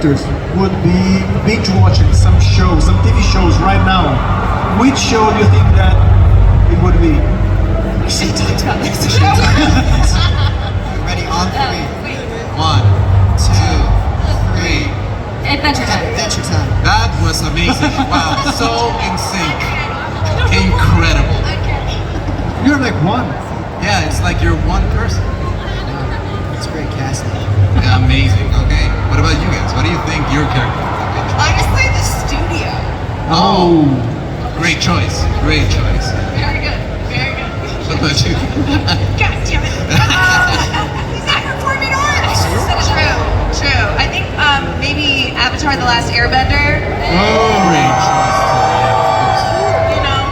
characters would be binge watching some shows, some TV shows right now, which show do you think that it would be? We should talk about this. Ready on three. Wait. 1, 2, 3. Adventure Time. Adventure Time. That was amazing. Wow, so in sync. Incredible. You're like one. Yeah, it's like you're one person. It's great casting. Yeah, amazing. Okay, what about you guys? What do you think your character would be? Honestly, the studio. Oh, great choice. Great choice. Very good. Very good. What about you? God damn it. He's not performing arts. True. True. I think maybe Avatar: The Last Airbender. Oh, great choice. You know.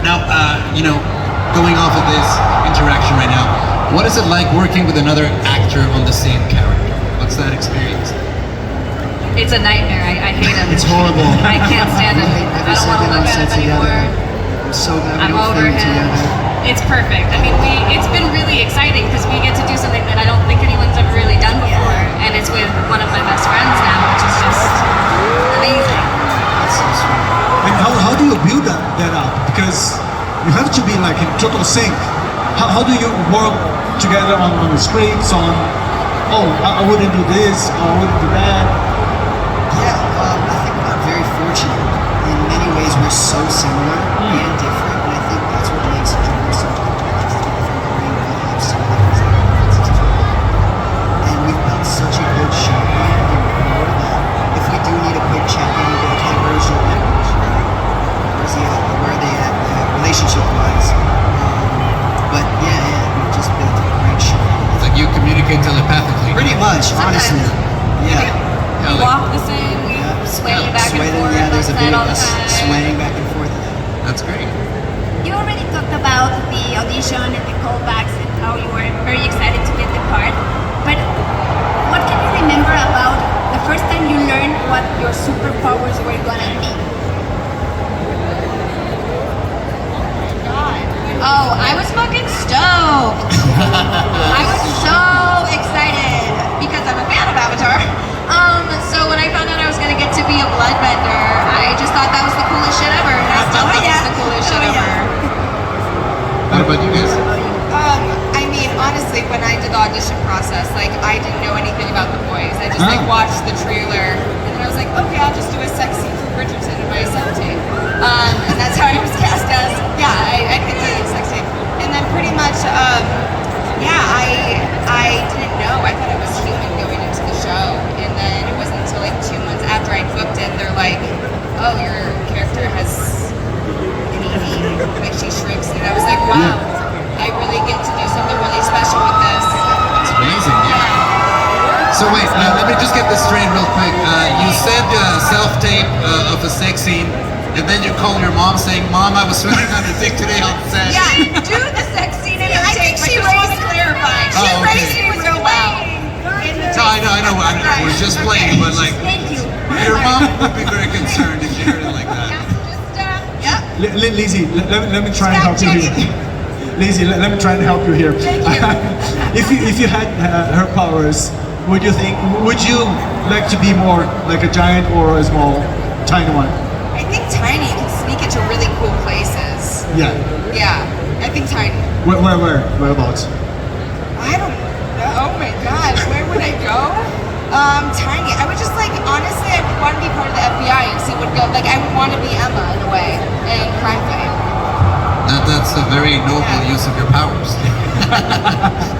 Now, going off of this interaction right now, what is it like working with another actor on the same character? What's that experience? It's a nightmare. I hate him. It's horrible. I can't stand him. I don't want to look at him anymore. I'm so glad I'm we don't over film him. together. It's perfect. I mean, it's been really exciting because we get to do something that I don't think anyone's ever really done before, and it's with one of my best friends now, which is just amazing. That's so sweet. And how do you build that up? Because you have to be like in total sync. How do you work together on the scripts, I wouldn't do this, or I wouldn't do that? Yeah, I think I'm very fortunate. In many ways, we're so similar and different, and I think that's what makes it so interesting. We have so many differences to it. And we've built such a good show and rapport that if we do need a quick check-in, we'll be like, hey, where's your language? Where's he at? Where are they at relationship-wise? But yeah, we've just built a great show. It's like you communicate telepathically. Pretty much, honestly. Yeah. We walk the same. We sway back and forth. Yeah, there's a bit all of the us time. swaying back and forth. That's great. You already talked about the audition and the callbacks and how you were very excited to get the part. But what can you remember about the first time you learned what your superpowers were gonna be? Oh, I was fucking stoked. I was so excited because I'm a fan of Avatar. So when I found out I was gonna get to be a bloodbender, I just thought that was the coolest shit ever, and I still think it's the coolest shit ever. What about you guys? I mean, honestly, when I did the audition process, like I didn't know anything about the boys. I just like watched the trailer, and then I was like, okay, I'll just do a sex scene for Bridgerton in my sex tape, and that's how I was cast as. Yeah, I could do a sex tape, and then pretty much, I didn't know. I thought I was human going into the show, and then it wasn't until like 2 months after I booked it, they're like, oh, your character has an ED, like she shrinks, and I was like, wow. I really get to do something really special with this. It's amazing, yeah. So wait, let me just get this straight real quick. You sent a self-tape of a sex scene, and then you call your mom saying, Mom, I was sweating on your dick today on set. Yeah, do the sex scene in her tape, but just want to clarify. She Oh, okay. raised me real well. No, I know, we're just playing, but like, Thank you. your mom would be very concerned if she heard it like that. Yeah. Lizzie, let me try and help you here. Lizzie, let me try and help you here. if you had her powers, would you like to be more like a giant or a small, tiny one? I think Tiny can sneak into really cool places. Yeah. Yeah, I think Tiny. Whereabouts? I don't know. Oh my god, where would I go? Tiny. I would just like, honestly, I would want to be part of the FBI and see what go. Like, I would want to be Emma in a way in Crime Fight. That's a very noble use of your powers.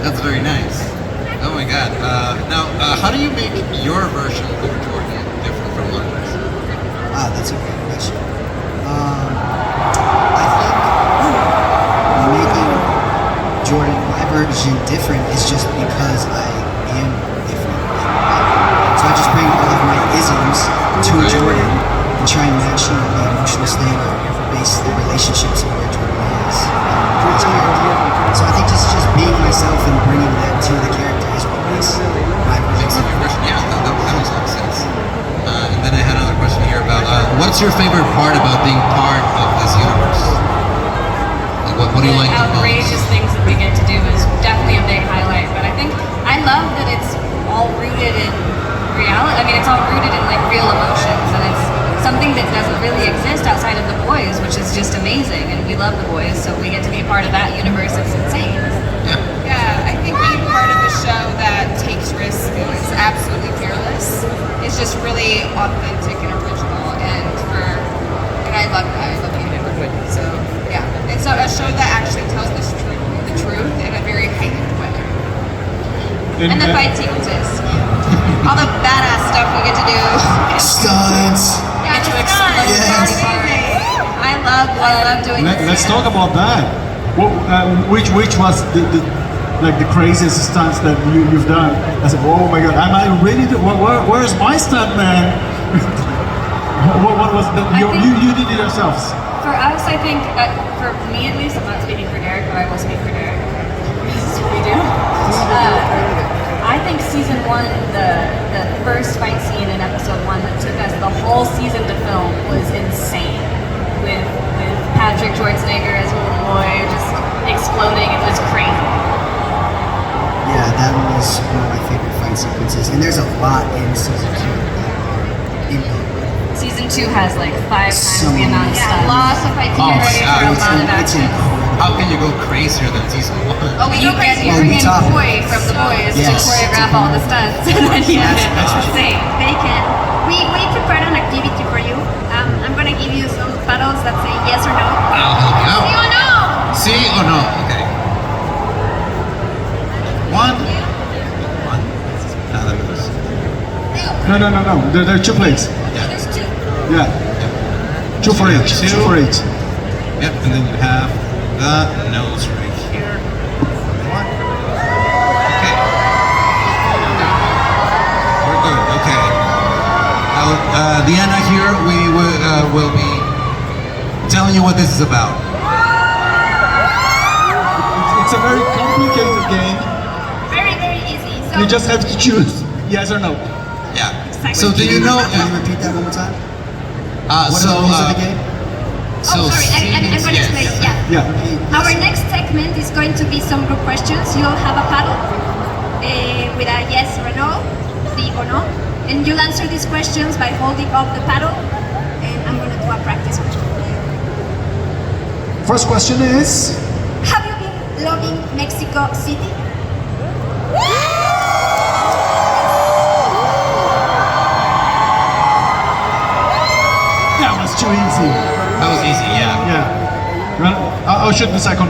That's very nice. Oh my god. Now, how do you make your version of Jordan different from others? That's a great question. I think making Jordan, my version, different is just because I am different. So I just bring all of my isms to Jordan and try and match the emotional state or base the relationships of where Jordan is. So I think just being myself and bringing that to the character is what makes my version. Yeah, that makes a lot of sense. And then I had another question here about what's your favorite part about being part of this universe? Like, what do you like the most? Outrageous things that we get to do is definitely a big highlight. But I think I love that it's all rooted in reality. I mean, it's all rooted in like real emotions, and it's something that doesn't really exist outside of The Boys, which is just amazing. And we love The Boys, so we get to be a part of that universe. It's insane. Yeah, I think being part of a show that takes risks and is absolutely fearless is just really authentic and original, and I love that. I love being in it. So yeah, it's a show that actually tells the truth in a very heightened way. And the fight sequences, all the badass stuff we get to do. Stunts. Yeah, Get to the explode Yes. parties. I love doing this. Let's talk about that. Which was the craziest stunts that you've done? I said, oh my god, am I really? Where's my stunt man? what was that? You did it yourselves. For us, I think, for me at least, I'm not speaking for Derek, but I will speak for Derek. This is what we do. I think season 1, the first fight scene in episode 1 that took us the whole season to film was insane. With Patrick Schwarzenegger as a little boy just exploding, it was crazy. Yeah, that was one of my favorite fight sequences. And there's a lot in season 2 that are incredible. Season 2 has like 5 times So the amount of many. stuff. Lots of fights. Oh, Get ready yeah, for a It's lot of it's action. incredible. How can you go crazier than season 1? Oh, we You go get crazy. Oh, Bring we in top it. Boy from The Boys to Yes. choreograph all the stunts. And then That's for sure. Insane. They can. We prepared an activity for you. I'm gonna give you some paddles that say yes or no. I'll help you out. See or no? See or no? Okay. One. Let me listen. No. There are 2 plates. There's 2. Yeah. 2 for each. 2 for each. Yep, and then you have the nose right here. One. Okay. We're good. Okay. Now, Diana here, we will be telling you what this is about. It's a very complicated game. Very, very easy. So You just have to choose yes or no. Yeah. Exactly. So do you know? Can you repeat that one more time? What So are the rules of the game? oh, sorry, I'm gonna yes. explain. Yeah. Yeah. Our next segment is going to be some group questions. You'll have a paddle with a yes or a no, sí or no, and you'll answer these questions by holding up the paddle. And I'm gonna do a practice question. First question is. Have you been loving Mexico City? That was too easy. That was easy. Yeah. Yeah. I'll shoot the second